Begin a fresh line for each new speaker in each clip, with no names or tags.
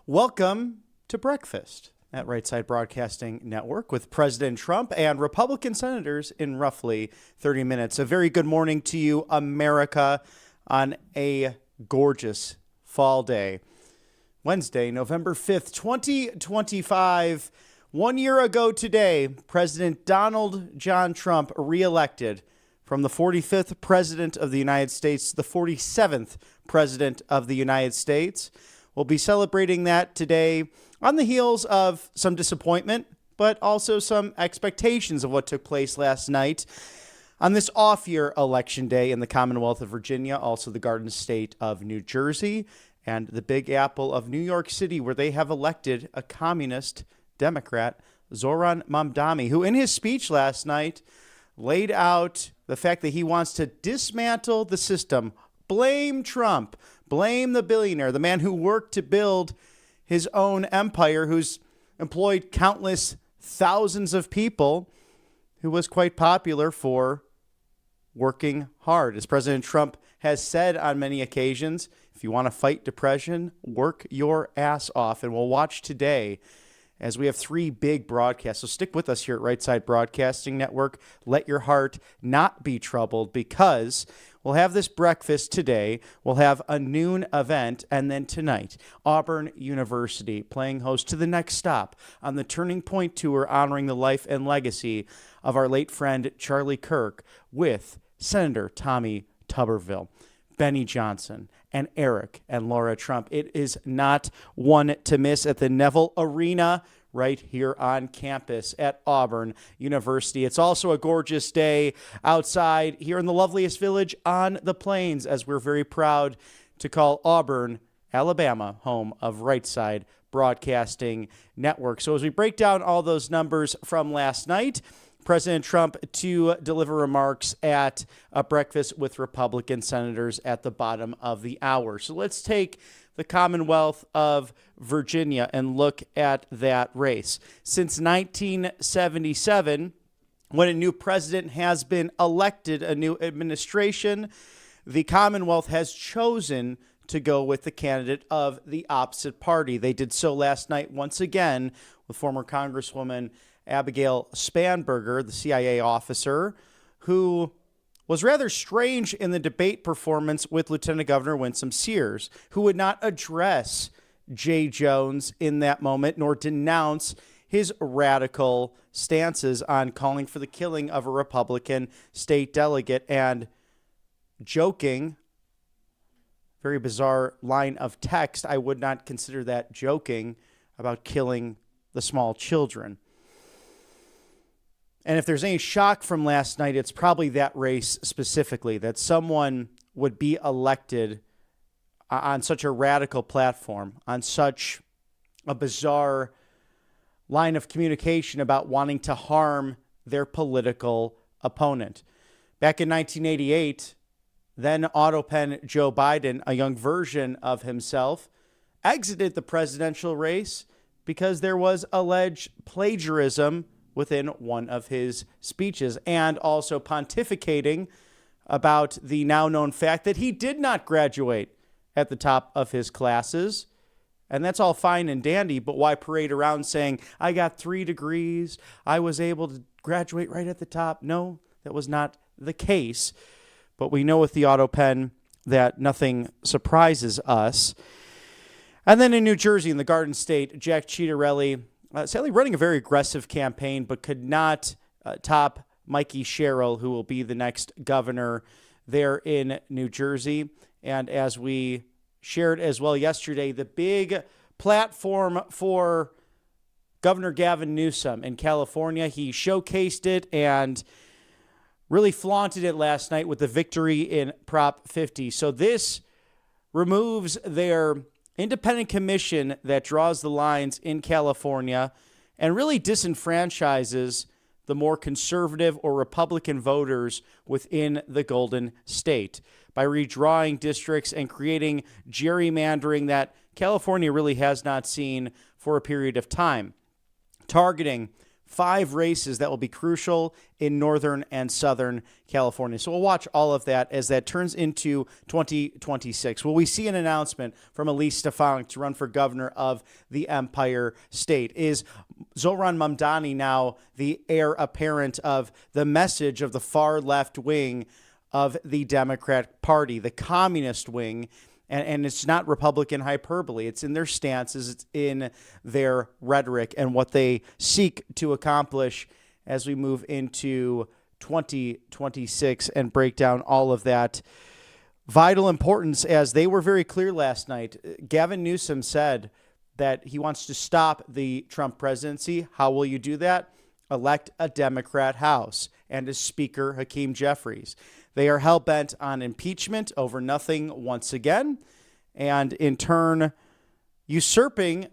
Welcome to breakfast at Right Side Broadcasting Network with President Trump and Republican senators in roughly 30 minutes. A very good morning to you, America, on a gorgeous fall day. Wednesday, November 5th, 2025. 1 year ago today, President Donald John Trump reelected from the 45th President of the United States to the 47th President of the United States. We'll be celebrating that today on the heels of some disappointment, but also some expectations of what took place last night on this off-year election day in the Commonwealth of Virginia, also the Garden State of New Jersey, and the Big Apple of New York City, where they have elected a communist Democrat, Zoran Mamdani, who in his speech last night laid out the fact that he wants to dismantle the system, blame Trump, blame the billionaire, the man who worked to build his own empire, who's employed countless thousands of people, who was quite popular for working hard. As President Trump has said on many occasions, if you want to fight depression, work your ass off. And we'll watch today as we have three big broadcasts. So stick with us here at Right Side Broadcasting Network. Let your heart not be troubled, because we'll have this breakfast today. We'll have a noon event. And then tonight, Auburn University playing host to the next stop on the Turning Point Tour, honoring the life and legacy of our late friend Charlie Kirk, with Senator Tommy Tuberville, Benny Johnson, and Eric and Laura Trump. It is not one to miss at the Neville Arena right here on campus at Auburn University. It's also a gorgeous day outside here in the loveliest village on the plains, as we're very proud to call Auburn, Alabama, home of Right Side Broadcasting Network. So as we break down all those numbers from last night, President Trump to deliver remarks at a breakfast with Republican senators at the bottom of the hour. So let's take the Commonwealth of Virginia and look at that race. Since 1977, when a new president has been elected, a new administration, the Commonwealth has chosen to go with the candidate of the opposite party. They did so last night once again with former Congresswoman Abigail Spanberger, the CIA officer, who was rather strange in the debate performance with Lieutenant Governor Winsome Sears, who would not address Jay Jones in that moment, nor denounce his radical stances on calling for the killing of a Republican state delegate, and joking, very bizarre line of text, I would not consider that joking, about killing the small children. And if there's any shock from last night, it's probably that race specifically, that someone would be elected on such a radical platform, on such a bizarre line of communication about wanting to harm their political opponent. Back in 1988, then Autopen Joe Biden, a young version of himself, exited the presidential race because there was alleged plagiarism within one of his speeches, and also pontificating about the now known fact that he did not graduate at the top of his classes. And that's all fine and dandy, but why parade around saying, I got 3 degrees, I was able to graduate right at the top? No, that was not the case. But we know with the Autopen that nothing surprises us. And then in New Jersey, in the Garden State, Jack Ciattarelli, sadly running a very aggressive campaign, but could not top Mikey Sherrill, who will be the next governor there in New Jersey. And as we shared as well yesterday, the big platform for Governor Gavin Newsom in California, he showcased it and really flaunted it last night with the victory in Prop 50. So this removes their independent commission that draws the lines in California and really disenfranchises the more conservative or Republican voters within the Golden State by redrawing districts and creating gerrymandering that California really has not seen for a period of time, targeting 5 races that will be crucial in Northern and Southern California. So we'll watch all of that as that turns into 2026. Will we see an announcement from Elise Stefanik to run for governor of the Empire State? Is Zohran Mamdani now the heir apparent of the message of the far left wing of the Democrat Party, the communist wing? And it's not Republican hyperbole. It's in their stances. It's in their rhetoric and what they seek to accomplish as we move into 2026 and break down all of that vital importance, as they were very clear last night. Gavin Newsom said that he wants to stop the Trump presidency. How will you do that? Elect a Democrat House and a Speaker, Hakeem Jeffries. They are hell-bent on impeachment over nothing once again, and in turn usurping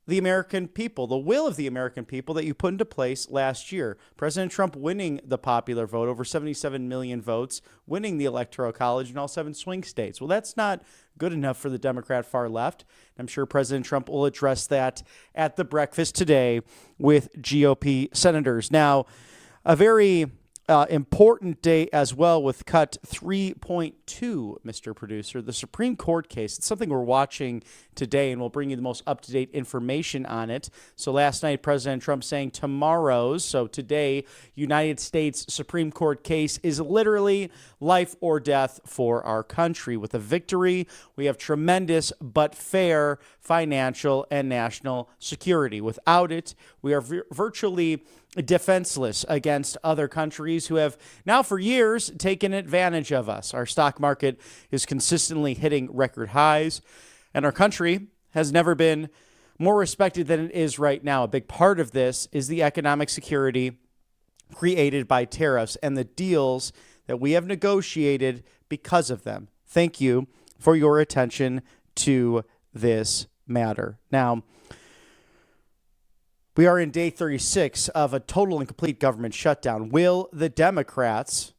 the American people, the will of the American people that you put into place last year. President Trump winning the popular vote, over 77 million votes, winning the Electoral College in all 7 swing states. Well, that's not good enough for the Democrat far left. I'm sure President Trump will address that at the breakfast today with GOP senators. Now, a very important day as well with cut 3.2, Mr. Producer, the Supreme Court case. It's something we're watching today, and we'll bring you the most up-to-date information on it. So last night, President Trump saying tomorrow's, so today, United States Supreme Court case is literally life or death for our country. With a victory, we have tremendous but fair financial and national security. Without it, we are virtually defenseless against other countries who have now for years taken advantage of us. Our stock market is consistently hitting record highs, and our country has never been more respected than it is right now. A big part of this is the economic security created by tariffs and the deals that we have negotiated because of them. Thank you for your attention to this matter. Now, we are in day 36 of a total and complete government shutdown. Will the Democrats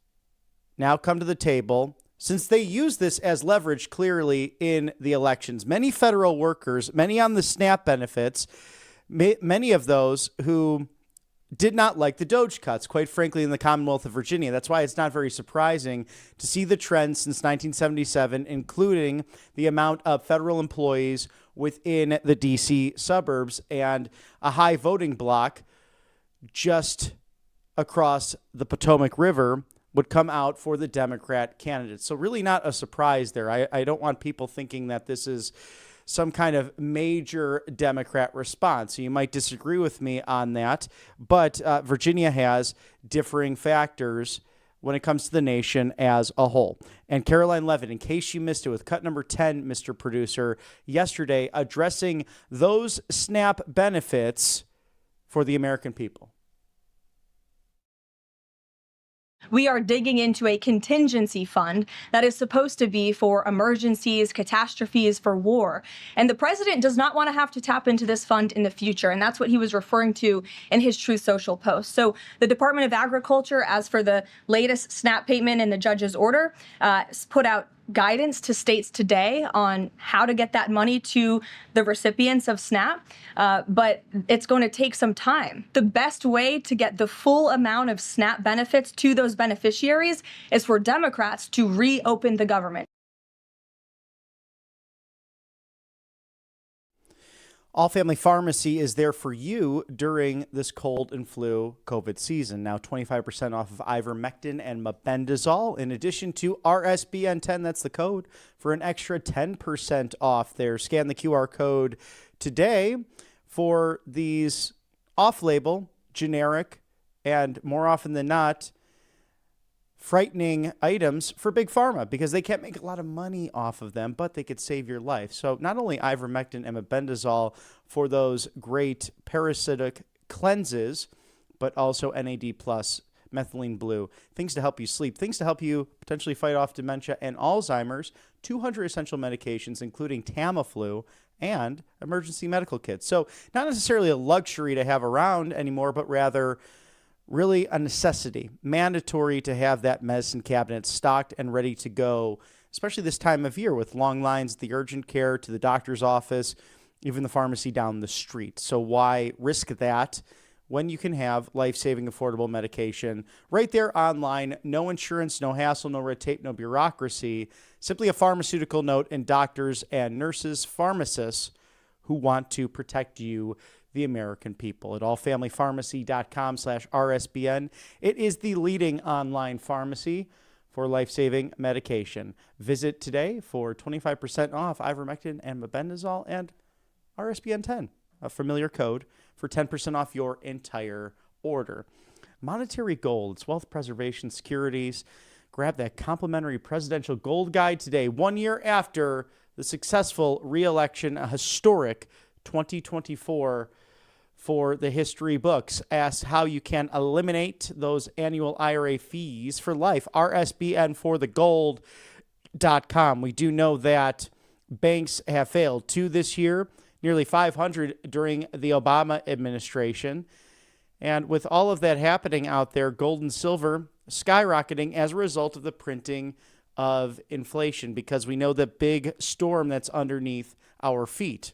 now come to the table, since they use this as leverage clearly in the elections? Many federal workers, many on the SNAP benefits, many of those who did not like the DOGE cuts, quite frankly, in the Commonwealth of Virginia. That's why it's not very surprising to see the trend since 1977, including the amount of federal employees within the D.C. suburbs and a high voting block just across the Potomac River would come out for the Democrat candidates. So really not a surprise there. I don't want people thinking that this is some kind of major Democrat response. So you might disagree with me on that, but Virginia has differing factors when it comes to the nation as a whole. And Caroline Levitt, in case you missed it, with cut number 10, Mr. Producer, yesterday addressing those SNAP benefits for the American people.
We are digging into a contingency fund that is supposed to be for emergencies, catastrophes, for war. And the president does not want to have to tap into this fund in the future. And that's what he was referring to in his Truth Social post. So the Department of Agriculture, as for the latest SNAP payment in the judge's order, put out guidance to states today on how to get that money to the recipients of SNAP, but it's going to take some time. The best way to get the full amount of SNAP benefits to those beneficiaries is for Democrats to reopen the government.
All Family Pharmacy is there for you during this cold and flu COVID season. Now 25% off of ivermectin and mebendazole, in addition to RSBN 10, that's the code, for an extra 10% off there. Scan the QR code today for these off-label, generic, and more often than not, frightening items for Big Pharma, because they can't make a lot of money off of them, but they could save your life. So not only ivermectin and mebendazole for those great parasitic cleanses, but also NAD+, methylene blue, things to help you sleep, things to help you potentially fight off dementia and Alzheimer's, 200 essential medications, including Tamiflu, and emergency medical kits. So not necessarily a luxury to have around anymore, but rather really a necessity, mandatory to have that medicine cabinet stocked and ready to go, especially this time of year with long lines at the urgent care, to the doctor's office, even the pharmacy down the street. So why risk that when you can have life-saving, affordable medication right there online. No insurance, no hassle, no red tape, no bureaucracy. Simply a pharmaceutical note and doctors and nurses, pharmacists who want to protect you, the American people. At allfamilypharmacy.com/RSBN. It is the leading online pharmacy for life-saving medication. Visit today for 25% off ivermectin and mebendazole and RSBN 10, a familiar code for 10% off your entire order. Monetary Gold, it's wealth preservation securities. Grab that complimentary presidential gold guide today, 1 year after the successful re-election, a historic 2024 for the history books. Ask how you can eliminate those annual IRA fees for life. RSBN for the gold.com. We do know that banks have failed. 2 this year, nearly 500 during the Obama administration. And with all of that happening out there, gold and silver skyrocketing as a result of the printing of inflation, because we know the big storm that's underneath our feet.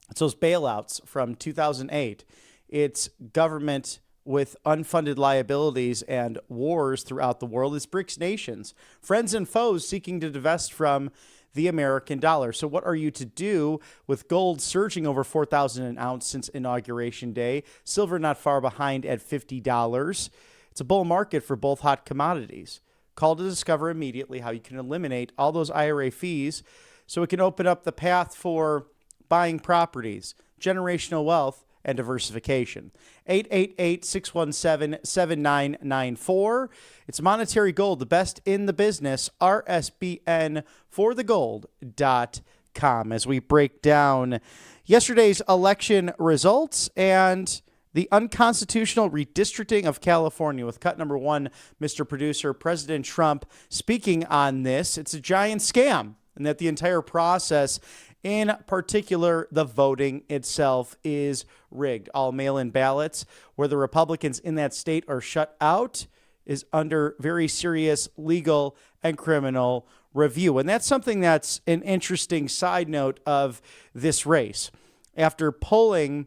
It's those bailouts from 2008. It's government with unfunded liabilities and wars throughout the world. It's BRICS nations, friends and foes seeking to divest from the American dollar. So what are you to do with gold surging over $4,000 an ounce since Inauguration Day? Silver not far behind at $50. It's a bull market for both hot commodities. Call to discover immediately how you can eliminate all those IRA fees so it can open up the path for buying properties, generational wealth, and diversification. 888-617-7994. It's Monetary Gold, the best in the business. RSBN for the gold.com as we break down yesterday's election results and the unconstitutional redistricting of California. With cut number 1, Mr. Producer, President Trump speaking on this. It's a giant scam, and that the entire process, in particular, the voting itself, is rigged. All mail-in ballots where the Republicans in that state are shut out is under very serious legal and criminal review. And that's something that's an interesting side note of this race. After polling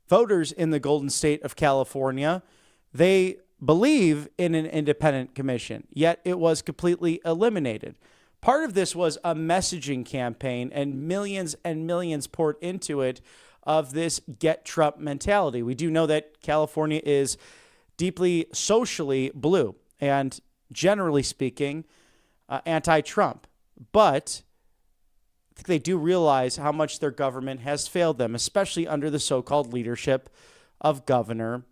voters in the Golden State of California, they believe in an independent commission, yet it was completely eliminated. Part of this was a messaging campaign, and millions poured into it of this get Trump mentality. We do know that California is deeply socially blue and, generally speaking, anti-Trump. But I think they do realize how much their government has failed them, especially under the so-called leadership of Governor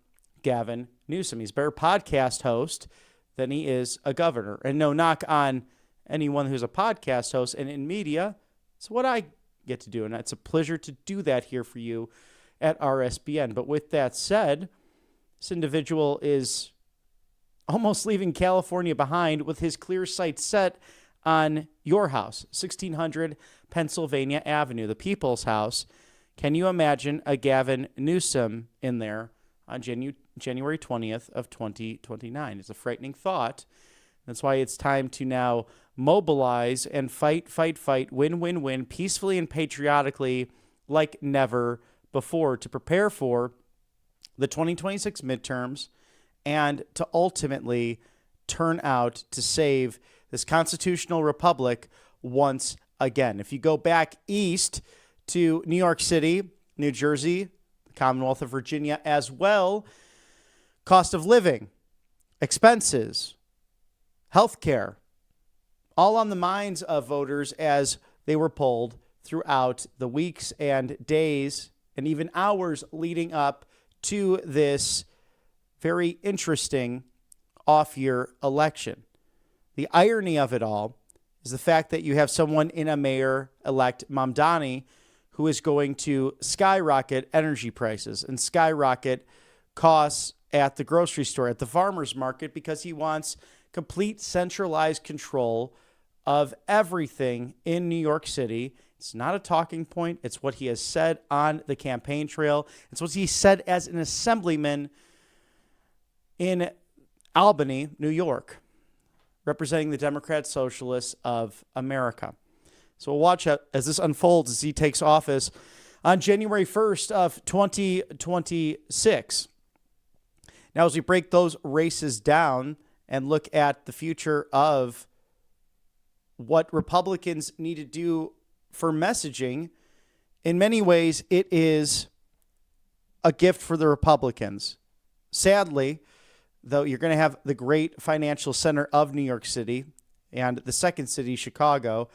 Gavin Newsom. He's a better podcast host than he is a governor. And no knock on anyone who's a podcast host and in media. It's what I get to do, and it's a pleasure to do that here for you at RSBN. But with that said, this individual is almost leaving California behind with his clear sight set on your house, 1600 Pennsylvania Avenue, the People's House. Can you imagine a Gavin Newsom in there on January 20th of 2029? It's a frightening thought. That's why it's time to now mobilize and fight, win, peacefully and patriotically like never before to prepare for the 2026 midterms and to ultimately turn out to save this constitutional republic once again. If you go back east to New York City, New Jersey, the Commonwealth of Virginia as well, cost of living, expenses, healthcare, all on the minds of voters as they were polled throughout the weeks and days and even hours leading up to this very interesting off-year election. The irony of it all is the fact that you have someone in a mayor-elect Mamdani who is going to skyrocket energy prices and skyrocket costs at the grocery store, at the farmer's market, because he wants complete centralized control of everything in New York City. It's not a talking point. It's what he has said on the campaign trail. It's what he said as an assemblyman in Albany, New York, representing the Democrat Socialists of America. So we'll watch as this unfolds as he takes office on January 1st of 2026. Now, as we break those races down and look at the future of what Republicans need to do for messaging, in many ways, it is a gift for the Republicans. Sadly, though, you're going to have the great financial center of New York City and the second city, Chicago,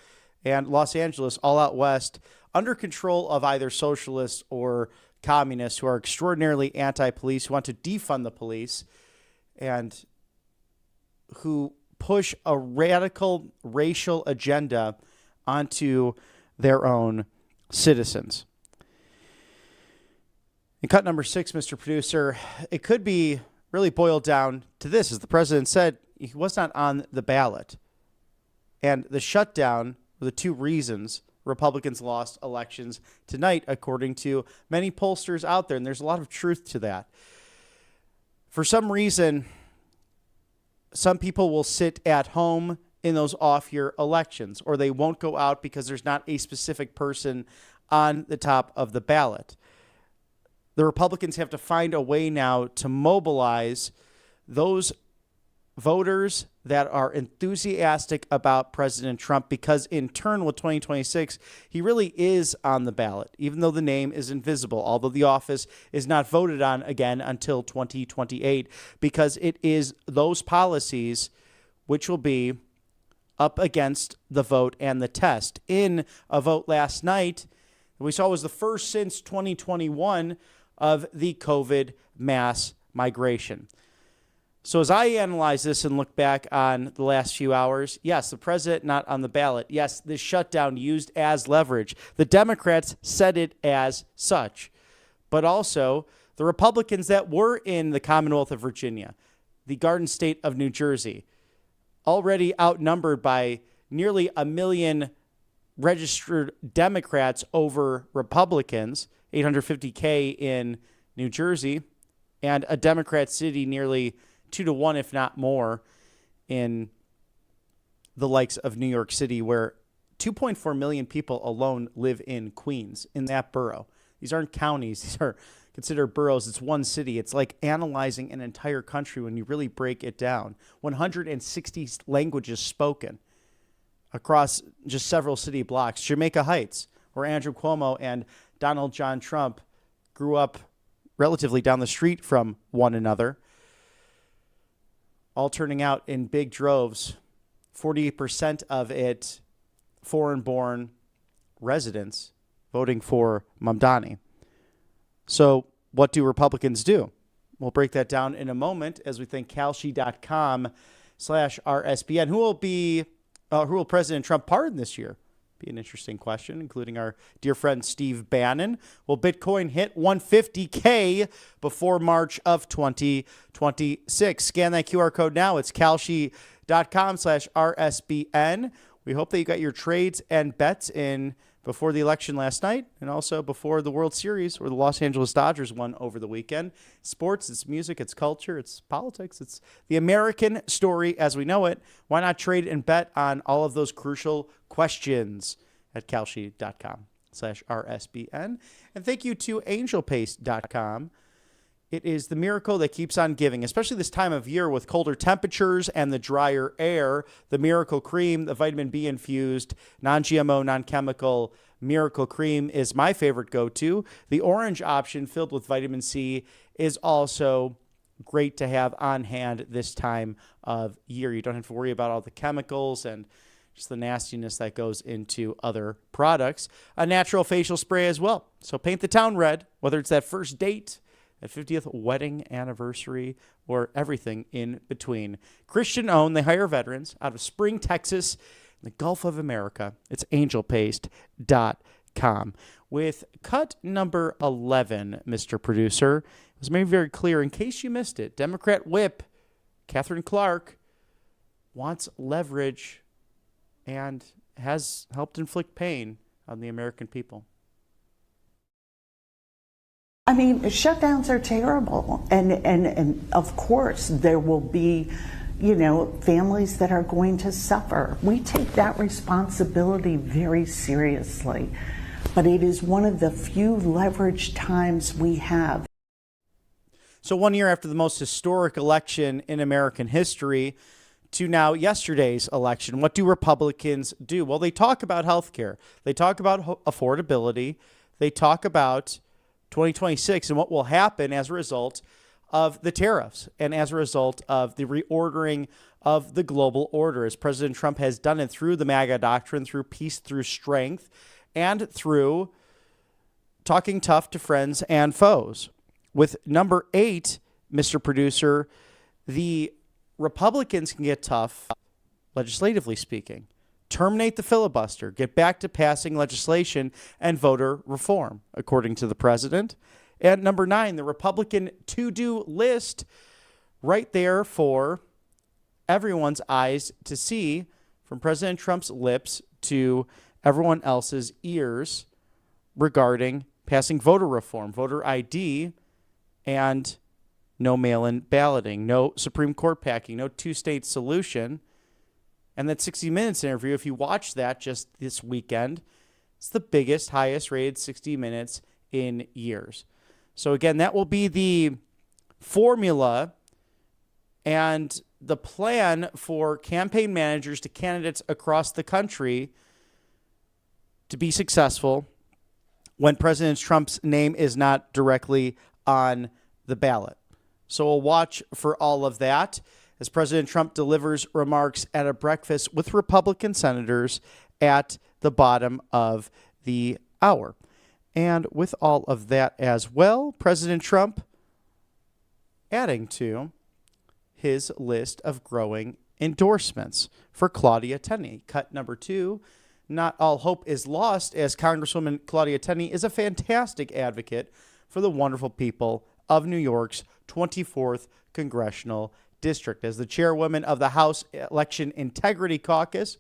and Los Angeles, all out west, under control of either socialists or communists who are extraordinarily anti-police, who want to defund the police, and who push a radical racial agenda onto their own citizens. In cut number 6, Mr. Producer, it could be really boiled down to this. As the president said, he was not on the ballot. And the shutdown were the two reasons Republicans lost elections tonight, according to many pollsters out there. And there's a lot of truth to that. For some reason, some people will sit at home in those off-year elections, or they won't go out because there's not a specific person on the top of the ballot. The Republicans have to find a way now to mobilize those voters that are enthusiastic about President Trump, because in turn with 2026, he really is on the ballot, even though the name is invisible, although the office is not voted on again until 2028, because it is those policies which will be up against the vote and the test. In a vote last night, we saw was the first since 2021 of the COVID mass migration. So as I analyze this and look back on the last few hours, yes, the president not on the ballot. Yes, this shutdown used as leverage. The Democrats said it as such. But also the Republicans that were in the Commonwealth of Virginia, the Garden State of New Jersey, already outnumbered by nearly 1 million registered Democrats over Republicans, 850K in New Jersey, and a Democrat city nearly 2-1, if not more, in the likes of New York City, where 2.4 million people alone live in Queens, in that borough. These aren't counties. These are considered boroughs. It's one city. It's like analyzing an entire country when you really break it down. 160 languages spoken across just several city blocks. Jamaica Heights, where Andrew Cuomo and Donald John Trump grew up relatively down the street from one another, all turning out in big droves, 48% of it foreign-born residents voting for Mamdani. So what do Republicans do? We'll break that down in a moment as we thank Kalshi.com/RSBN. Who will President Trump pardon this year? Be an interesting question, including our dear friend Steve Bannon. Will Bitcoin hit 150K before March of 2026? Scan that QR code now. It's Kalshi.com/RSBN. We hope that you got your trades and bets in before the election last night, and also before the World Series, where the Los Angeles Dodgers won over the weekend. Sports, it's music, it's culture, it's politics, it's the American story as we know it. Why not trade and bet on all of those crucial questions at Kalshi.com/RSBN? And thank you to AngelPaste.com. It is the miracle that keeps on giving, especially this time of year with colder temperatures and the drier air. The Miracle Cream, the vitamin B infused, non-GMO, non-chemical Miracle Cream is my favorite go-to. The orange option filled with vitamin C is also great to have on hand this time of year. You don't have to worry about all the chemicals and just the nastiness that goes into other products. A natural facial spray as well. So paint the town red, whether it's that first date, at 50th wedding anniversary, or everything in between. Christian-owned, they hire veterans out of Spring, Texas, in the Gulf of America. It's angelpaste.com. With cut number 11, Mr. Producer, it was made very clear, in case you missed it, Democrat whip Catherine Clark wants leverage and has helped inflict pain on the American people.
I mean, shutdowns are terrible. And of course, there will be, families that are going to suffer. We take that responsibility very seriously. but it is one of the few leveraged times we have.
So 1 year after the most historic election in American history to now yesterday's election, what do Republicans do? Well, they talk about health care. They talk about affordability. They talk about 2026 and what will happen as a result of the tariffs and as a result of the reordering of the global order, as President Trump has done it through the MAGA doctrine, through peace, through strength, and through talking tough to friends and foes. With number 8, Mr. Producer, the Republicans can get tough, legislatively speaking. Terminate the filibuster, get back to passing legislation and voter reform, according to the president. And number 9, the Republican to-do list right there for everyone's eyes to see, from President Trump's lips to everyone else's ears, regarding passing voter reform, voter ID, and no mail-in balloting, no Supreme Court packing, no two-state solution. And that 60 Minutes interview, if you watch that just this weekend, it's the biggest, highest-rated 60 Minutes in years. So again, that will be the formula and the plan for campaign managers to candidates across the country to be successful when President Trump's name is not directly on the ballot. So we'll watch for all of that as President Trump delivers remarks at a breakfast with Republican senators at the bottom of the hour. And with all of that as well, President Trump adding to his list of growing endorsements for Claudia Tenney. Cut number 2, not all hope is lost, as Congresswoman Claudia Tenney is a fantastic advocate for the wonderful people of New York's 24th Congressional District. As the chairwoman of the House Election Integrity Caucus,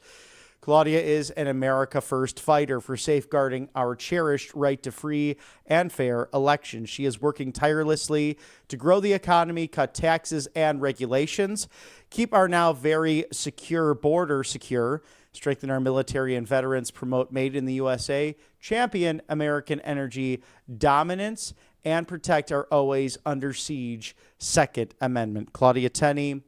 Claudia is an America First fighter for safeguarding our cherished right to free and fair elections. She is working tirelessly to grow the economy, cut taxes and regulations, keep our now very secure border secure, strengthen our military and veterans, promote Made in the USA, champion American energy dominance, and protect our always under siege Second Amendment. Claudia Tenney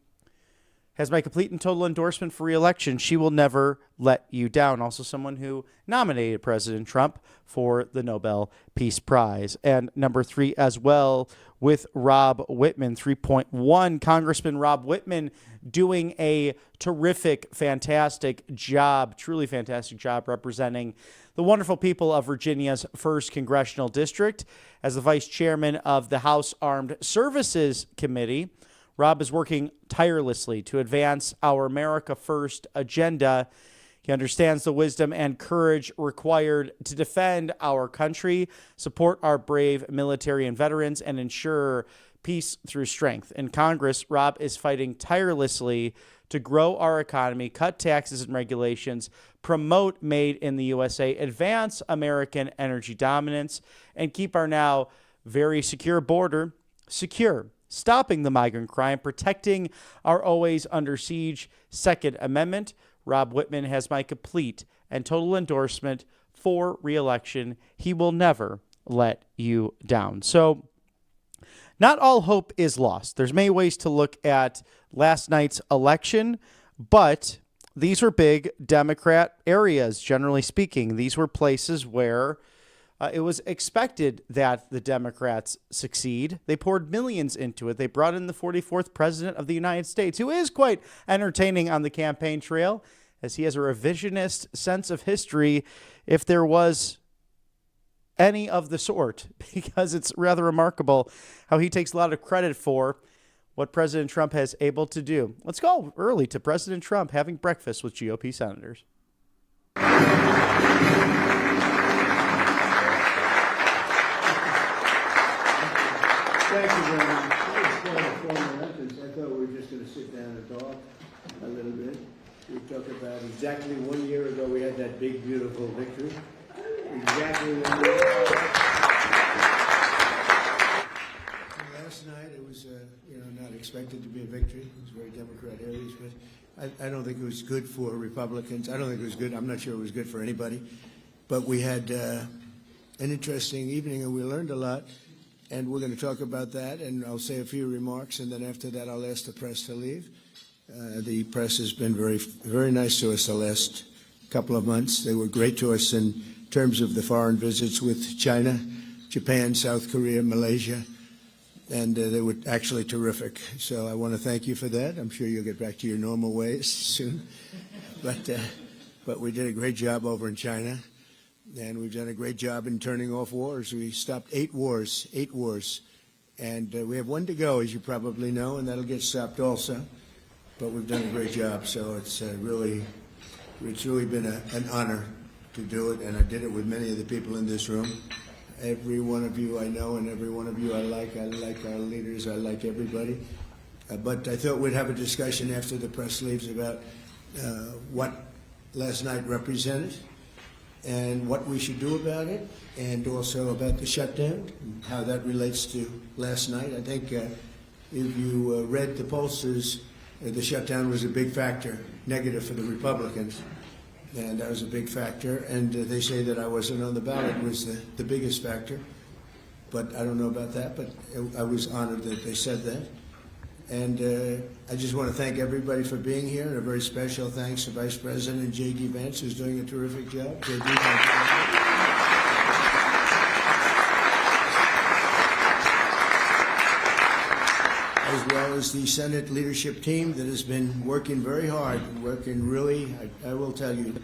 has my complete and total endorsement for re-election. She will never let you down. Also someone who nominated President Trump for the Nobel Peace Prize. And number 3 as well with Rob Whitman, 3.1. Congressman Rob Whitman doing a terrific, fantastic job, truly fantastic job representing the wonderful people of Virginia's 1st Congressional District. As the vice chairman of the House Armed Services Committee, Rob is working tirelessly to advance our America First agenda. He understands the wisdom and courage required to defend our country, support our brave military and veterans, and ensure peace through strength. In Congress, Rob is fighting tirelessly to grow our economy, cut taxes and regulations, promote Made in the USA, advance American energy dominance, and keep our now very secure border secure, stopping the migrant crime, protecting our always under siege Second Amendment. Rob Whitman has my complete and total endorsement for re-election. He will never let you down. So not all hope is lost. There's many ways to look at last night's election, but these were big Democrat areas, generally speaking. These were places where it was expected that the Democrats succeed. They poured millions into it. They brought in the 44th president of the United States, who is quite entertaining on the campaign trail, as he has a revisionist sense of history, if there was any of the sort, because it's rather remarkable how he takes a lot of credit for what President Trump has able to do. Let's go early to President Trump having breakfast with GOP senators.
Thank you very much. That was quite a formal entrance. I thought we were just going to sit down and talk a little bit. We talked about exactly 1 year ago we had that big, beautiful victory. Exactly 1 year ago. Last night it was, not expected to be a victory. It was very Democrat areas, but I don't think it was good for Republicans. I don't think it was good. I'm not sure it was good for anybody. But we had an interesting evening, and we learned a lot. And we're going to talk about that, and I'll say a few remarks, and then after that I'll ask the press to leave. The press has been very nice to us the last couple of months. They were great to us in terms of the foreign visits with China, Japan, South Korea, Malaysia, and they were actually terrific. So I want to thank you for that. I'm sure you'll get back to your normal ways soon. But we did a great job over in China, and we've done a great job in turning off wars. We stopped 8 wars, and we have 1 to go, as you probably know, and that'll get stopped also. But we've done a great job, so it's really been an honor to do it, and I did it with many of the people in this room. Every one of you I know, and every one of you I like our leaders, I like everybody. But I thought we'd have a discussion after the press leaves about what last night represented and what we should do about it, and also about the shutdown and how that relates to last night. I think if you read the pollsters, the shutdown was a big factor, negative for the Republicans. And that was a big factor, and they say that I wasn't on the ballot was the biggest factor, but I don't know about that, but I was honored that they said that. And I just want to thank everybody for being here, and a very special thanks to Vice President J.D. Vance, who's doing a terrific job. J.D., thank you. As well as the Senate leadership team that has been working very hard, working really, I will tell you,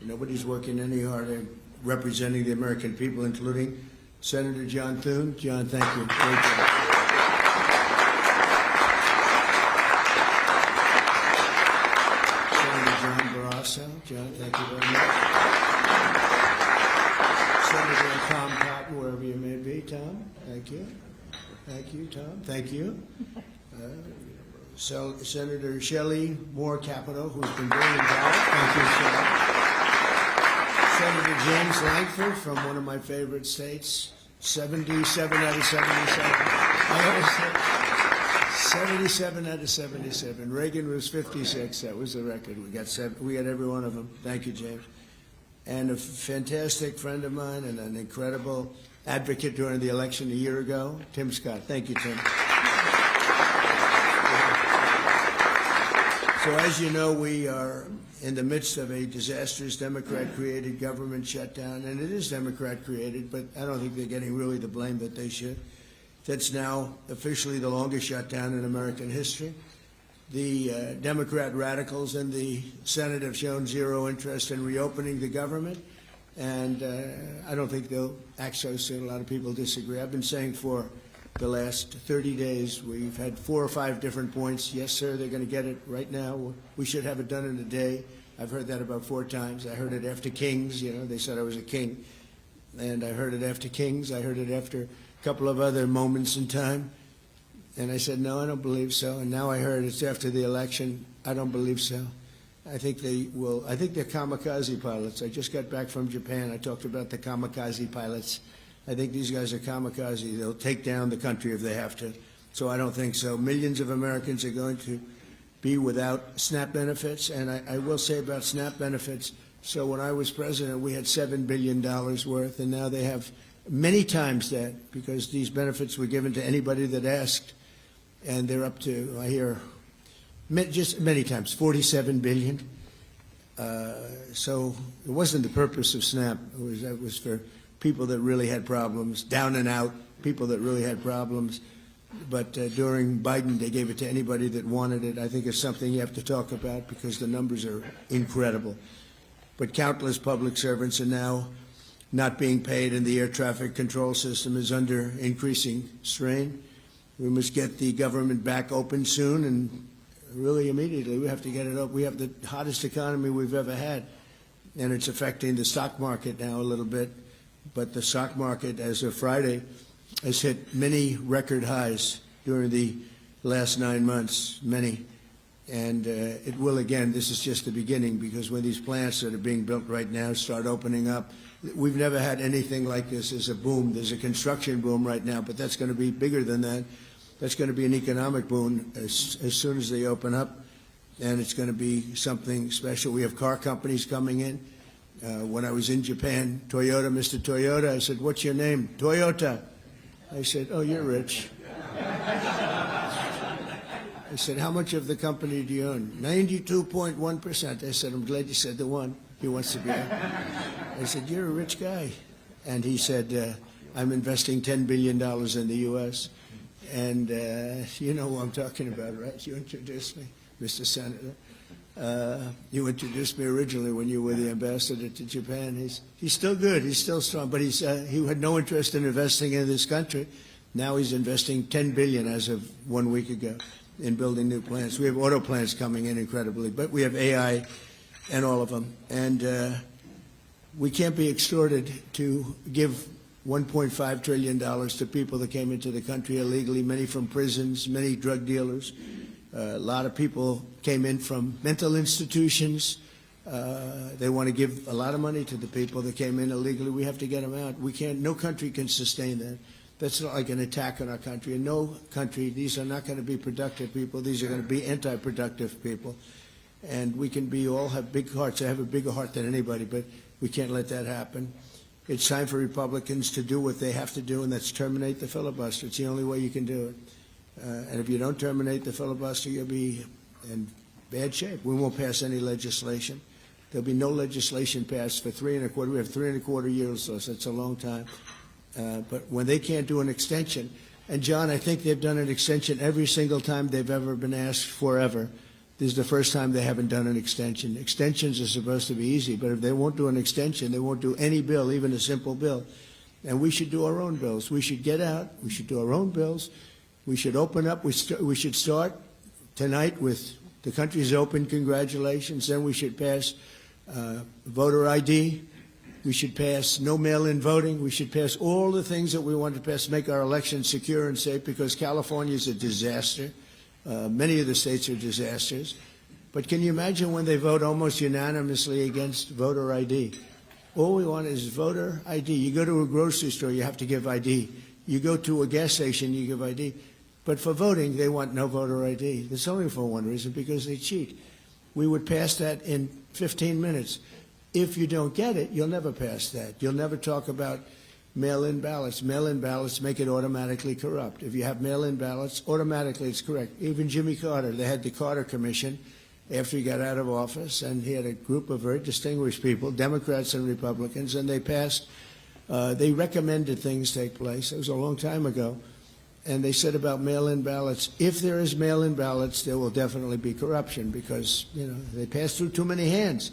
nobody's working any harder representing the American people, including Senator John Thune. John, thank you. Great job. Senator John Barrasso. John, thank you very much. Senator Tom Cotton, wherever you may be. Tom, thank you. Thank you, Tom. Thank you. Senator Shelley Moore Capito, who's been very involved. Thank you, Senator James Langford from one of my favorite states. 77 out of 77. 77 out of 77. Reagan was 56. That was the record. We got every one of them. Thank you, James. And a fantastic friend of mine and an incredible advocate during the election a year ago, Tim Scott. Thank you, Tim. So as you know, we are in the midst of a disastrous Democrat-created government shutdown, and it is Democrat-created, but I don't think they're getting really the blame that they should. That's now officially the longest shutdown in American history. The Democrat radicals in the Senate have shown zero interest in reopening the government, and I don't think they'll act so soon. A lot of people disagree. I've been saying for the last 30 days, we've had 4 or 5 different points. Yes, sir, they're going to get it right now. We should have it done in a day. I've heard that about 4 times. I heard it after Kings. You know, they said I was a king. And I heard it after Kings. I heard it after a couple of other moments in time. And I said, no, I don't believe so. And now I heard it's after the election. I don't believe so. I think they will. I think they're kamikaze pilots. I just got back from Japan. I talked about the kamikaze pilots. I think these guys are kamikaze. They'll take down the country if they have to. So I don't think so. Millions of Americans are going to be without SNAP benefits. And I will say about SNAP benefits, so when I was president, we had $7 billion worth, and now they have many times that, because these benefits were given to anybody that asked, and they're up to, I hear, just many times, $47 billion. So it wasn't the purpose of SNAP. It was for people that really had problems, down and out, people that really had problems. But during Biden, they gave it to anybody that wanted it. I think it's something you have to talk about because the numbers are incredible. But countless public servants are now not being paid, and the air traffic control system is under increasing strain. We must get the government back open soon, and really immediately. We have to get it up. We have the hottest economy we've ever had, and it's affecting the stock market now a little bit. But the stock market, as of Friday, has hit many record highs during the last 9 months, many. And it will again. This is just the beginning, because when these plants that are being built right now start opening up, we've never had anything like this as a boom. There's a construction boom right now, but that's going to be bigger than that. That's going to be an economic boom as soon as they open up, and it's going to be something special. We have car companies coming in. When I was in Japan, Toyota, Mr. Toyota, I said, "What's your name?" "Toyota." I said, "Oh, you're rich." I said, "How much of the company do you own?" 92.1%. I said, "I'm glad you said the one. He wants to be on." I said, "You're a rich guy." And he said, "I'm investing $10 billion in the U.S." And you know who I'm talking about, right? You introduced me, Mr. Senator. You introduced me originally when you were the ambassador to Japan. He's still good. He's still strong. But he had no interest in investing in this country. Now he's investing $10 billion as of 1 week ago in building new plants. We have auto plants coming in incredibly, but we have AI and all of them. And we can't be extorted to give $1.5 trillion to people that came into the country illegally, many from prisons, many drug dealers. A lot of people came in from mental institutions. They want to give a lot of money to the people that came in illegally. We have to get them out. We can't. No country can sustain that. That's not like an attack on our country. In no country, these are not going to be productive people. These are going to be anti-productive people. And we can all have big hearts. I have a bigger heart than anybody, but we can't let that happen. It's time for Republicans to do what they have to do, and that's terminate the filibuster. It's the only way you can do it. And if you don't terminate the filibuster, you'll be in bad shape. We won't pass any legislation. There'll be no legislation passed for 3.25. We have 3.25 years, so that's a long time. But when they can't do an extension, and John, I think they've done an extension every single time they've ever been asked forever. This is the first time they haven't done an extension. Extensions are supposed to be easy, but if they won't do an extension, they won't do any bill, even a simple bill. And we should do our own bills. We should get out. We should do our own bills. We should open up. We should start tonight with the country's open. Congratulations. Then we should pass voter ID. We should pass no mail-in voting. We should pass all the things that we want to pass, make our elections secure and safe, because California is a disaster. Many of the states are disasters. But can you imagine when they vote almost unanimously against voter ID? All we want is voter ID. You go to a grocery store, you have to give ID. You go to a gas station, you give ID. But for voting, they want no voter ID. That's only for one reason, because they cheat. We would pass that in 15 minutes. If you don't get it, you'll never pass that. You'll never talk about mail-in ballots. Mail-in ballots make it automatically corrupt. If you have mail-in ballots, automatically it's correct. Even Jimmy Carter, they had the Carter Commission after he got out of office, and he had a group of very distinguished people, Democrats and Republicans, and they passed, they recommended things take place. It was a long time ago. And they said about mail-in ballots, if there is mail-in ballots, there will definitely be corruption, because, you know, they pass through too many hands.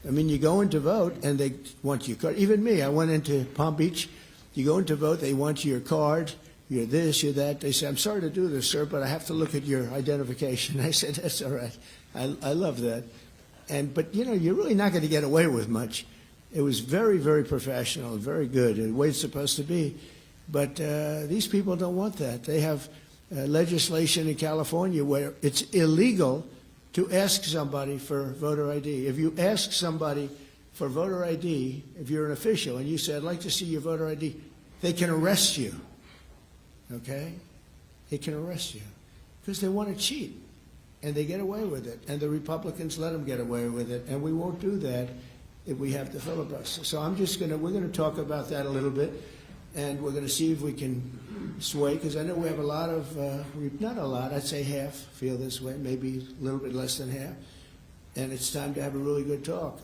I mean, you go in to vote, and they want your card. Even me, I went into Palm Beach. You go in to vote, they want your card, you're this, you're that. They say, "I'm sorry to do this, sir, but I have to look at your identification." I said, "That's all right. I love that." But, you know, you're really not going to get away with much. It was very, very professional, very good, the way it's supposed to be. But these people don't want that. They have legislation in California where it's illegal to ask somebody for voter ID. If you ask somebody for voter ID, if you're an official, and you say, "I'd like to see your voter ID," they can arrest you, okay? They can arrest you because they want to cheat, and they get away with it, and the Republicans let them get away with it, and we won't do that if we have the filibuster. So we're going to talk about that a little bit, and we're going to see if we can sway, because I know we have a lot of, not a lot, I'd say half feel this way, maybe a little bit less than half, and it's time to have a really good talk.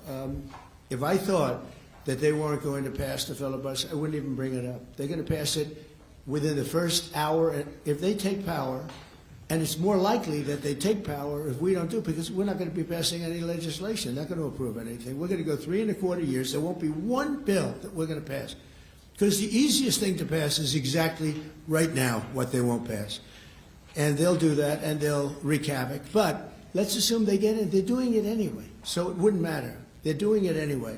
If I thought that they weren't going to pass the filibuster, I wouldn't even bring it up. They're going to pass it within the first hour. If they take power, and it's more likely that they take power if we don't do it, because we're not going to be passing any legislation. They're not going to approve anything. We're going to go 3.25 years. There won't be one bill that we're going to pass. Because the easiest thing to pass is exactly right now what they won't pass. And they'll do that, and they'll wreak havoc. But let's assume they get it. They're doing it anyway, so it wouldn't matter. They're doing it anyway.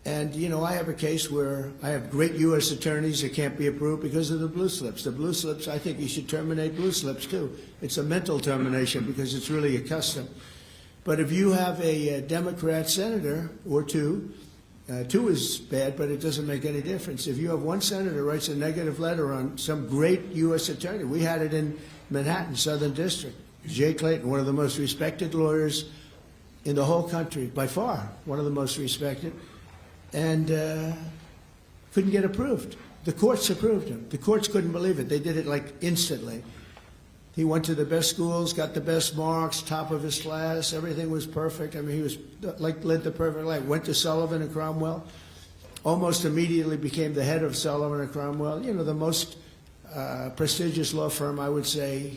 And, you know, I have a case where I have great U.S. attorneys that can't be approved because of the blue slips. The blue slips, I think you should terminate blue slips, too. It's a mental termination because it's really a custom. But if you have a Democrat senator or two is bad, but it doesn't make any difference. If you have one senator writes a negative letter on some great U.S. attorney, we had it in Manhattan, Southern District. Jay Clayton, one of the most respected lawyers in the whole country, by far, one of the most respected. and couldn't get approved. The courts approved him. The courts couldn't believe it. They did it like instantly. He went to the best schools, got the best marks, top of his class. Everything was perfect. I mean, he was led the perfect life. Went to Sullivan and Cromwell. Almost immediately became the head of Sullivan and Cromwell. You know, the most prestigious law firm, I would say,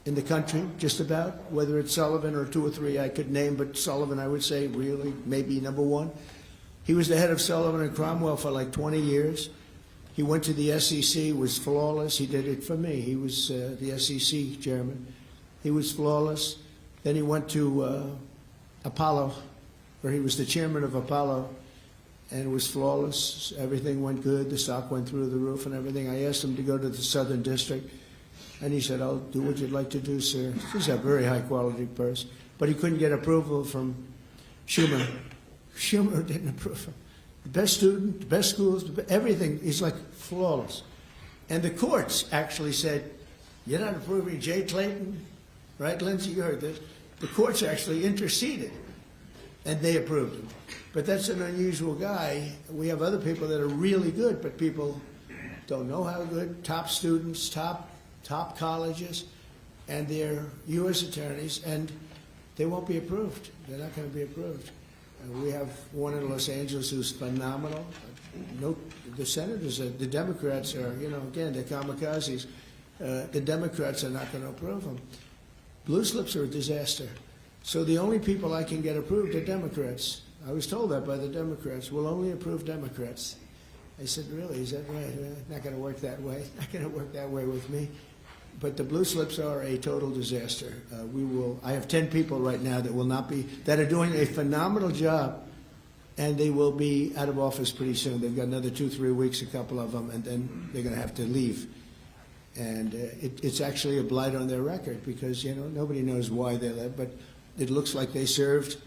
in the country, just about. Whether it's Sullivan or two or three I could name, but Sullivan, I would say, really, maybe number one. He was the head of Sullivan and Cromwell for like 20 years. He went to the SEC, was flawless. He did it for me. He was the SEC chairman. He was flawless. Then he went to Apollo, where he was the chairman of Apollo, and it was flawless. Everything went good. The stock went through the roof and everything. I asked him to go to the Southern District, and he said, "I'll do what you'd like to do, sir." He's a very high-quality person. But he couldn't get approval from Schumer. Schumer didn't approve him. The best student, the best schools, everything. He's like flawless. And the courts actually said, "You're not approving Jay Clayton," right, Lindsay? You heard this. The courts actually interceded, and they approved him. But that's an unusual guy. We have other people that are really good, but people don't know how good. Top students, top colleges, and they're U.S. attorneys, and they won't be approved. They're not going to be approved. We have one in Los Angeles who's phenomenal. No, the senators, the Democrats are, you know, again, they're kamikazes. The Democrats are not going to approve them. Blue slips are a disaster. So the only people I can get approved are Democrats. I was told that by the Democrats. We'll only approve Democrats. I said, really, is that right? Not going to work that way. Not going to work that way with me. But the blue slips are a total disaster. I have 10 people right now that are doing a phenomenal job, and they will be out of office pretty soon. They've got another 2-3 weeks, a couple of them, and then they're going to have to leave. And it's actually a blight on their record because, you know, nobody knows why they left, but it looks like they served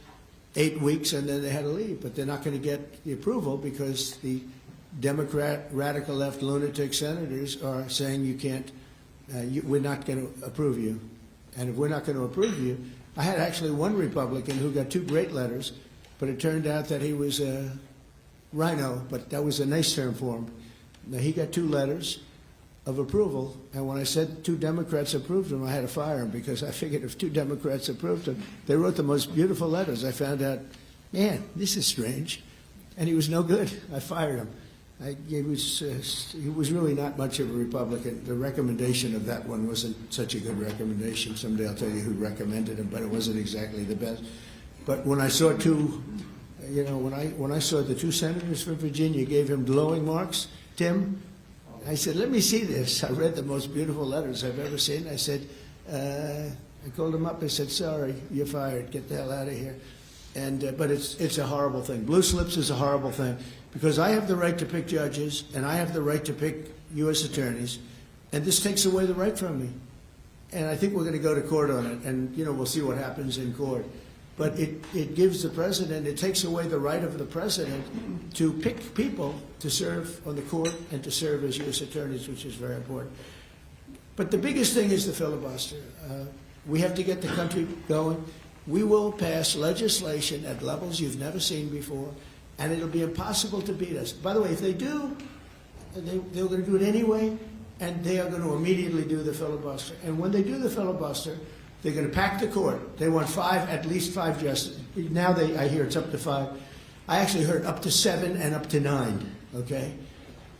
8 weeks and then they had to leave. But they're not going to get the approval because the Democrat, radical left lunatic senators are saying you can't, we're not going to approve you. And if we're not going to approve you, I had actually one Republican who got 2 great letters, but it turned out that he was a rhino, but that was a nice term for him. Now, he got 2 letters of approval, and when I said 2 Democrats approved him, I had to fire him because I figured if 2 Democrats approved him, they wrote the most beautiful letters. I found out, man, this is strange. And he was no good. I fired him. He was really not much of a Republican. The recommendation of that one wasn't such a good recommendation. Someday I'll tell you who recommended him, but it wasn't exactly the best. But when I saw when I saw the 2 senators from Virginia gave him glowing marks, Tim, I said, let me see this. I read the most beautiful letters I've ever seen. I said, I called him up. I said, sorry, you're fired. Get the hell out of here. And but it's a horrible thing. Blue slips is a horrible thing because I have the right to pick judges and I have the right to pick U.S. attorneys, and this takes away the right from me. And I think we're going to go to court on it, and we'll see what happens in court. But it gives the president, it takes away the right of the president to pick people to serve on the court and to serve as U.S. attorneys, which is very important. But the biggest thing is the filibuster. We have to get the country going. We will pass legislation at levels you've never seen before, and it'll be impossible to beat us. By the way, if they do, they're going to do it anyway, and they are going to immediately do the filibuster. And when they do the filibuster, they're going to pack the court. They want at least five justices. Now I hear it's up to 5. I actually heard up to 7 and up to 9, okay?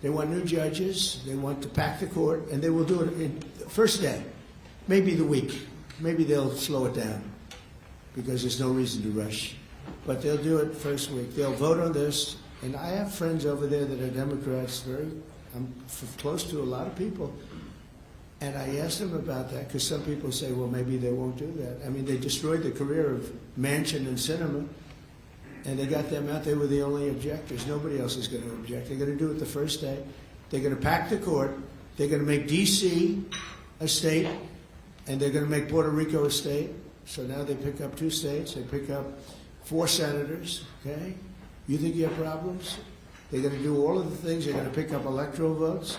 They want new judges. They want to pack the court, and they will do it in the first day, maybe the week. Maybe they'll slow it down because there's no reason to rush. But they'll do it first week. They'll vote on this. And I have friends over there that are Democrats. I'm close to a lot of people. And I asked them about that because some people say, well, maybe they won't do that. I mean, they destroyed the career of Manchin and Sinema, and they got them out. They were the only objectors. Nobody else is going to object. They're going to do it the first day. They're going to pack the court. They're going to make D.C. a state, and they're going to make Puerto Rico a state. So now they pick up 2 states. They pick up 4 senators, okay? You think you have problems? They're going to do all of the things. They're going to pick up electoral votes.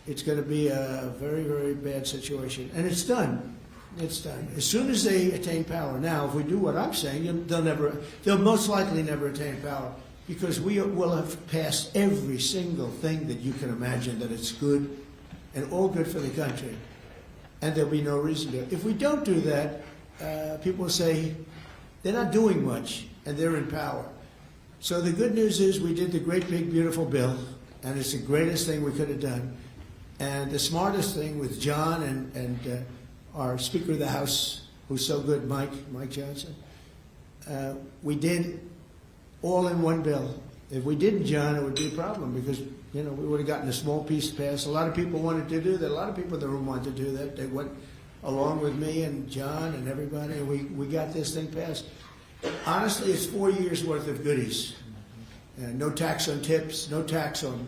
It's going to be a very, very bad situation. And it's done. It's done. As soon as they attain power. Now, if we do what I'm saying, they'll most likely never attain power. because we will have passed every single thing that you can imagine that it's good and all good for the country, and there'll be no reason to. If we don't do that, people will say they're not doing much and they're in power. So the good news is we did the great big beautiful bill, and it's the greatest thing we could have done. And the smartest thing with John and our Speaker of the House, who's so good, Mike Johnson, we did all in one bill. If we didn't, John, it would be a problem because, we would have gotten a small piece passed. A lot of people wanted to do that. A lot of people in the room wanted to do that. They went along with me and John and everybody, and we got this thing passed. Honestly, it's 4 years worth of goodies. No tax on tips, no tax on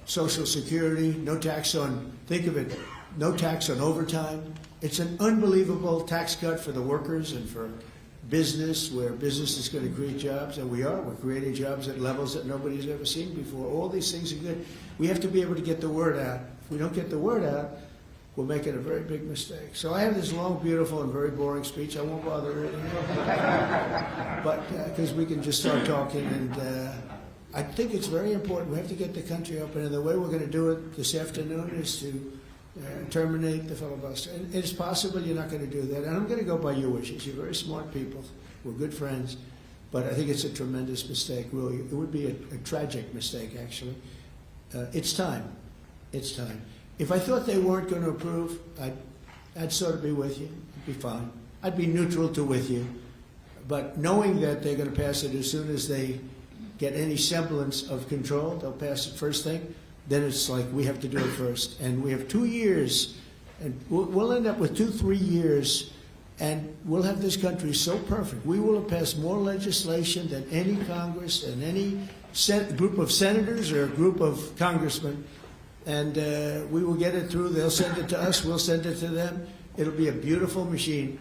Social Security, no tax on, think of it, no tax on overtime. It's an unbelievable tax cut for the workers and for business, where business is going to create jobs, and we're creating jobs at levels that nobody's ever seen before. All these things are good. We have to be able to get the word out. If we don't get the word out, we're making a very big mistake. So I have this long, beautiful, and very boring speech. I won't bother reading it, but because we can just start talking, and I think it's very important. We have to get the country open, and the way we're going to do it this afternoon is to terminate the filibuster. And it's possible you're not going to do that, and I'm going to go by your wishes. You're very smart people. We're good friends, but I think it's a tremendous mistake, really. It would be a tragic mistake, actually. It's time. It's time. If I thought they weren't going to approve, I'd sort of be with you. It'd be fine. I'd be neutral to with you. But knowing that they're going to pass it as soon as they get any semblance of control, they'll pass it first thing, then it's like we have to do it first. And we have 2 years, and we'll end up with 2-3 years, and we'll have this country so perfect. We will have passed more legislation than any Congress and any group of senators or a group of congressmen. And we will get it through. They'll send it to us. We'll send it to them. It'll be a beautiful machine.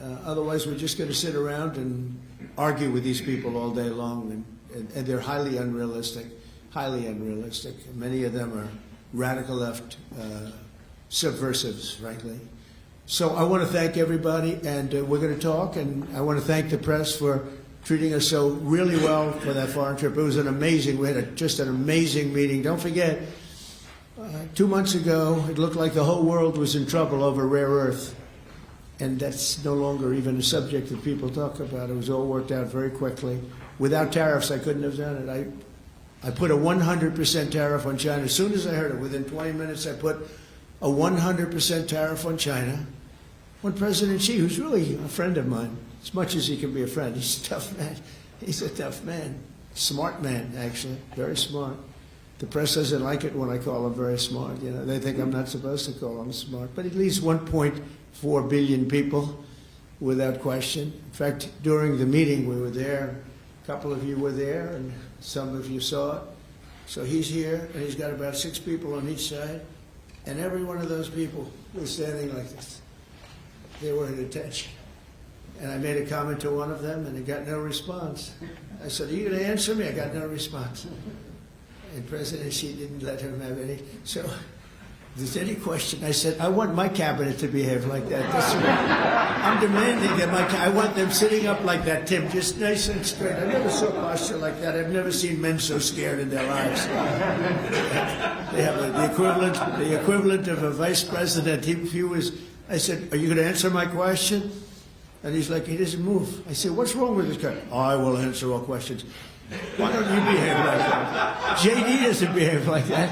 Otherwise, we're just going to sit around and argue with these people all day long. And they're highly unrealistic. Highly unrealistic. Many of them are radical left subversives, frankly. So I want to thank everybody, and we're going to talk. And I want to thank the press for treating us so really well for that foreign trip. It was we had just an amazing meeting. Don't forget, 2 months ago, it looked like the whole world was in trouble over rare earth. And that's no longer even a subject that people talk about. It was all worked out very quickly. Without tariffs, I couldn't have done it. I put a 100% tariff on China. As soon as I heard it, within 20 minutes, I put a 100% tariff on China. When President Xi, who's really a friend of mine, as much as he can be a friend, he's a tough man. He's a tough man. Smart man, actually. Very smart. The press doesn't like it when I call him very smart. They think I'm not supposed to call him smart. But at least 1.4 billion people, without question. In fact, during the meeting, we were there. A couple of you were there, and some of you saw it. So he's here, and he's got about 6 people on each side. And every one of those people was standing like this. They were at attention. And I made a comment to one of them, and I got no response. I said, "Are you going to answer me?" I got no response. And President Xi didn't let him have any. So if there's any question, I said, I want my cabinet to behave like that. I'm demanding that I want them sitting up like that, Tim, just nice and straight. I never saw posture like that. I've never seen men so scared in their lives. They have the equivalent of a vice president. I said, "Are you going to answer my question?" And he's like, he doesn't move. I said, "What's wrong with this guy?" "I will answer all questions." Why don't you behave like that? JD doesn't behave like that.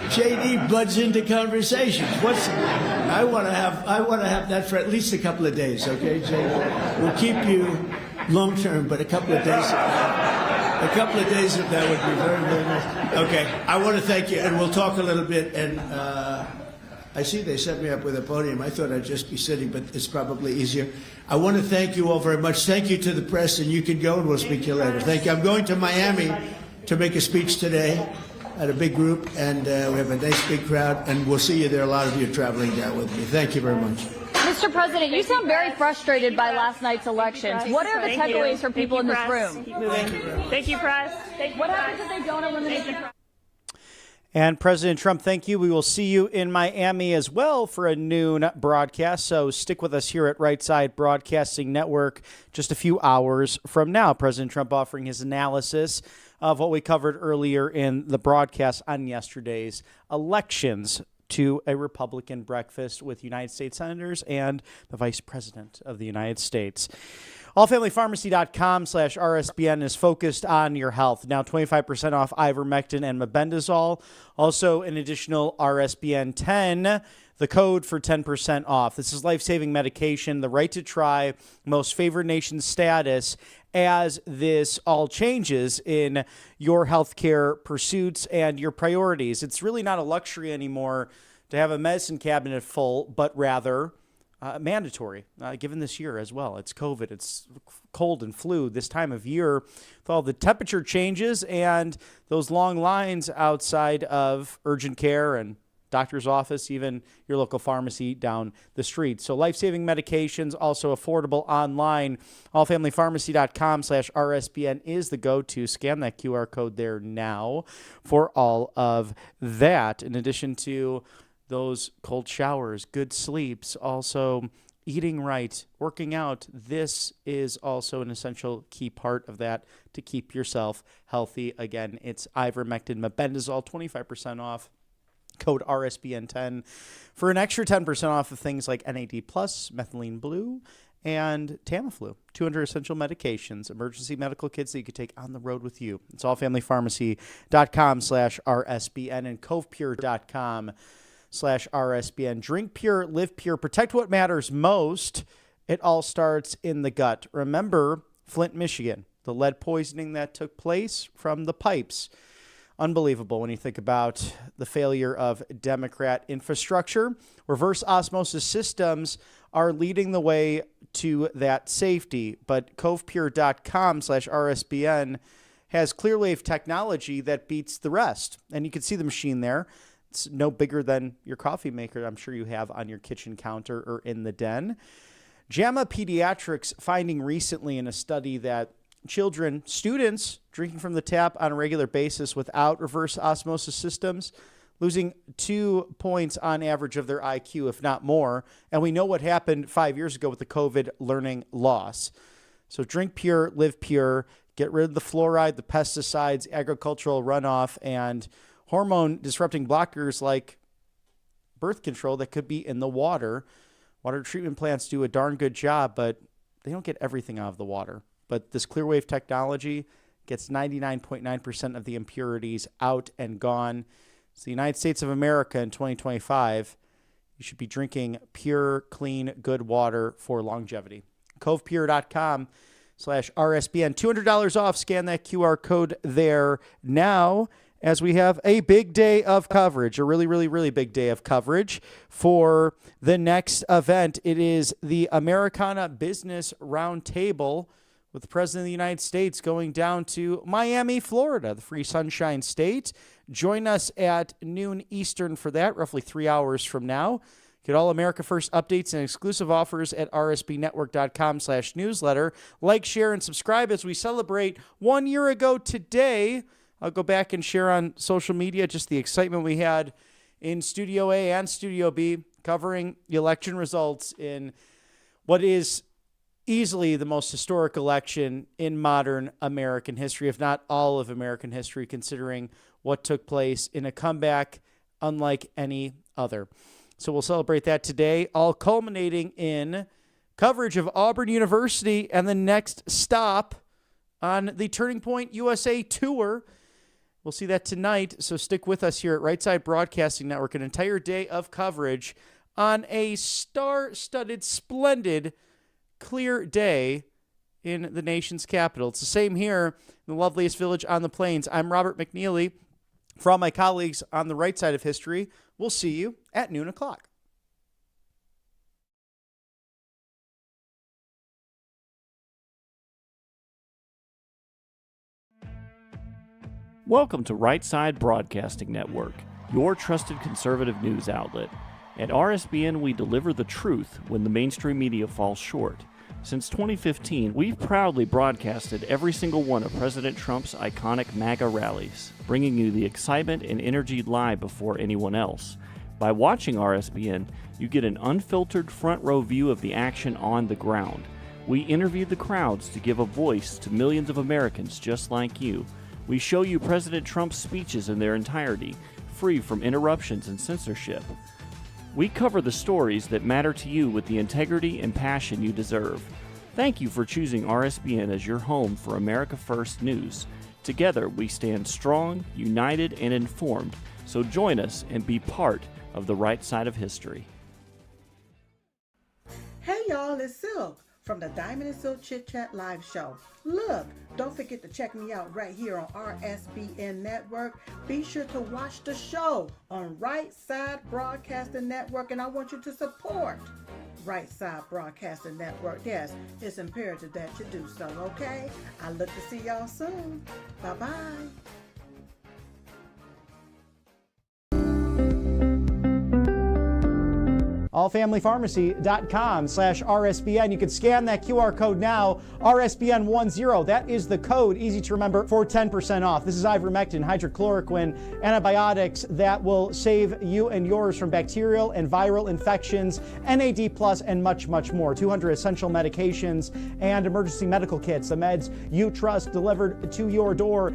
JD butts into conversations. I want to have that for at least a couple of days, okay, JD? We'll keep you long term, but a couple of days of that would be very, very nice. Okay, I want to thank you, and we'll talk a little bit. And I see they set me up with a podium. I thought I'd just be sitting, but it's probably easier. I want to thank you all very much. Thank you to the press, and you can go, and we'll speak to you later. Thank you. I'm going to Miami to make a speech today at a big group, and we have a nice big crowd, and we'll see you there. A lot of you are traveling down with me. Thank you very much.
Mr. President, you sound very frustrated by last night's elections. What are the takeaways for people in this room?
Thank you, press.
What happens if they don't eliminate the press?
And President Trump, thank you. We will see you in Miami as well for a noon broadcast. So stick with us here at Right Side Broadcasting Network just a few hours from now. President Trump offering his analysis of what we covered earlier in the broadcast on yesterday's elections to a Republican breakfast with United States senators and the Vice President of the United States. Allfamilypharmacy.com/RSBN is focused on your health. Now 25% off ivermectin and mebendazole. Also an additional RSBN 10, the code for 10% off. This is life-saving medication, the right to try, most favored nation status, as this all changes in your healthcare pursuits and your priorities. It's really not a luxury anymore to have a medicine cabinet full, but rather mandatory, given this year as well. It's COVID, it's cold and flu this time of year with all the temperature changes and those long lines outside of urgent care and doctor's office, even your local pharmacy down the street. So life-saving medications, also affordable online. Allfamilypharmacy.com/RSBN is the go-to. Scan that QR code there now for all of that. In addition to those cold showers, good sleeps, also eating right, working out. This is also an essential key part of that to keep yourself healthy. Again, it's ivermectin, mebendazole, 25% off. Code RSBN10 for an extra 10% off of things like NAD+, methylene blue, and Tamiflu. 200 essential medications, emergency medical kits that you could take on the road with you. It's allfamilypharmacy.com/RSBN and covepure.com/RSBN. Drink pure, live pure, protect what matters most. It all starts in the gut. Remember Flint, Michigan, the lead poisoning that took place from the pipes. Unbelievable when you think about the failure of Democrat infrastructure. Reverse osmosis systems are leading the way to that safety, but covepure.com/RSBN has Clearwave technology that beats the rest. And you can see the machine there. It's no bigger than your coffee maker I'm sure you have on your kitchen counter or in the den. JAMA Pediatrics finding recently in a study that students drinking from the tap on a regular basis without reverse osmosis systems, losing 2 points on average of their IQ, if not more. And we know what happened 5 years ago with the COVID learning loss. So drink pure, live pure, get rid of the fluoride, the pesticides, agricultural runoff, and hormone disrupting blockers like birth control that could be in the water. Water treatment plants do a darn good job, but they don't get everything out of the water. But this Clearwave technology gets 99.9% of the impurities out and gone. It's the United States of America in 2025. You should be drinking pure, clean, good water for longevity. covepure.com/RSBN. $200 off. Scan that QR code there now as we have a big day of coverage, a really, really, really big day of coverage for the next event. It is the Americana Business Roundtable with the President of the United States going down to Miami, Florida, the free Sunshine State. Join us at noon Eastern for that, roughly 3 hours from now. Get all America First updates and exclusive offers at rsbnetwork.com/newsletter. Like, share, and subscribe as we celebrate 1 year ago today. I'll go back and share on social media just the excitement we had in Studio A and Studio B covering the election results in what is easily the most historic election in modern American history, if not all of American history, considering what took place in a comeback unlike any other. So we'll celebrate that today, all culminating in coverage of Auburn University and the next stop on the Turning Point USA Tour. We'll see that tonight, so stick with us here at Right Side Broadcasting Network, an entire day of coverage on a star-studded, splendid, clear day in the nation's capital. It's the same here in the loveliest village on the plains. I'm Robert McNeely. For all my colleagues on the right side of history, we'll see you at noon o'clock.
Welcome to Right Side Broadcasting Network, your trusted conservative news outlet. At RSBN, we deliver the truth when the mainstream media falls short. Since 2015, we've proudly broadcasted every single one of President Trump's iconic MAGA rallies, bringing you the excitement and energy live before anyone else. By watching RSBN, you get an unfiltered front row view of the action on the ground. We interview the crowds to give a voice to millions of Americans just like you. We show you President Trump's speeches in their entirety, free from interruptions and censorship. We cover the stories that matter to you with the integrity and passion you deserve. Thank you for choosing RSBN as your home for America First News. Together, we stand strong, united, and informed. So join us and be part of the right side of history.
Hey y'all, it's Silk from the Diamond and Silk Chit Chat live show. Look, don't forget to check me out right here on RSBN Network. Be sure to watch the show on Right Side Broadcasting Network, and I want you to support Right Side Broadcasting Network. Yes, it's imperative that you do so, okay? I look to see y'all soon. Bye-bye.
allfamilypharmacy.com/RSBN. You can scan that QR code now, RSBN10. That is the code, easy to remember, for 10% off. This is ivermectin, hydrochloroquine, antibiotics that will save you and yours from bacterial and viral infections, NAD+, and much, much more. 200 essential medications and emergency medical kits, the meds you trust delivered to your door.